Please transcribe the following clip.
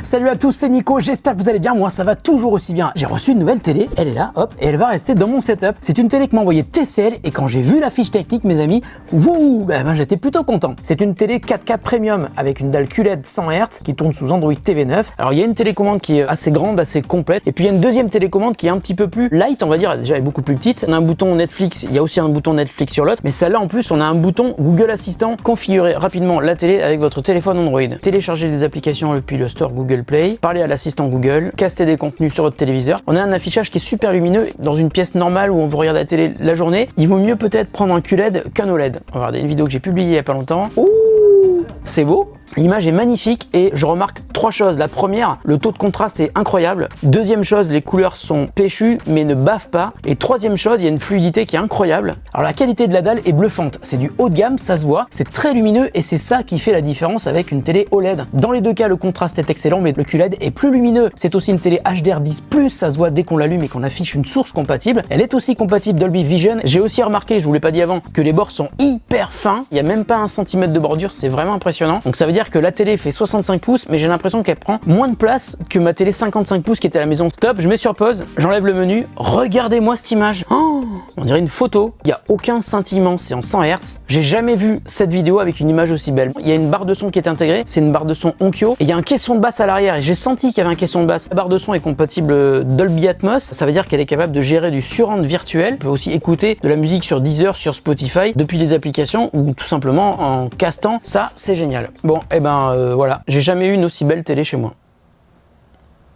Salut à tous, c'est Nico, j'espère que vous allez bien, moi ça va toujours aussi bien. J'ai reçu une nouvelle télé, elle est là, hop, et elle va rester dans mon setup. C'est une télé que m'a envoyée TCL et quand j'ai vu la fiche technique, mes amis, j'étais plutôt content. C'est une télé 4K Premium avec une dalle QLED 100 Hz qui tourne sous Android TV 9. Alors il y a une télécommande qui est assez grande, assez complète, et puis il y a une deuxième télécommande qui est un petit peu plus light, on va dire, déjà elle est beaucoup plus petite. On a un bouton Netflix, il y a aussi un bouton Netflix sur l'autre, mais celle-là en plus on a un bouton Google Assistant. Configurer rapidement la télé avec votre téléphone Android. Télécharger des applications depuis le store Google Play, parler à l'assistant Google, caster des contenus sur votre téléviseur. On a un affichage qui est super lumineux dans une pièce normale où on veut regarder la télé la journée. Il vaut mieux peut-être prendre un QLED qu'un OLED. On va regarder une vidéo que j'ai publiée il y a pas longtemps. Ouh, c'est beau. L'image est magnifique et je remarque trois choses. La première, le taux de contraste est incroyable. Deuxième chose, les couleurs sont péchues mais ne bavent pas. Et troisième chose, il y a une fluidité qui est incroyable. Alors la qualité de la dalle est bluffante. C'est du haut de gamme, ça se voit. C'est très lumineux et c'est ça qui fait la différence avec une télé OLED. Dans les deux cas, le contraste est excellent mais le QLED est plus lumineux. C'est aussi une télé HDR10+, ça se voit dès qu'on l'allume et qu'on affiche une source compatible. Elle est aussi compatible Dolby Vision. J'ai aussi remarqué, je vous l'ai pas dit avant, que les bords sont hyper fins. Il n'y a même pas 1 cm de bordure, c'est vraiment impressionnant. Donc ça veut dire que la télé fait 65 pouces, mais j'ai l'impression qu'elle prend moins de place que ma télé 55 pouces qui était à la maison. Stop, je mets sur pause, j'enlève le menu. Regardez-moi cette image. Oh, on dirait une photo. Il n'y a aucun scintillement, c'est en 100 Hz. J'ai jamais vu cette vidéo avec une image aussi belle. Il y a une barre de son qui est intégrée, c'est une barre de son Onkyo. Et il y a un caisson de basse à l'arrière et j'ai senti qu'il y avait un caisson de basse. La barre de son est compatible Dolby Atmos. Ça veut dire qu'elle est capable de gérer du surround virtuel. On peut aussi écouter de la musique sur Deezer, sur Spotify, depuis les applications ou tout simplement en castant. Ça, c'est génial. Bon, et voilà, j'ai jamais eu une aussi belle télé chez moi.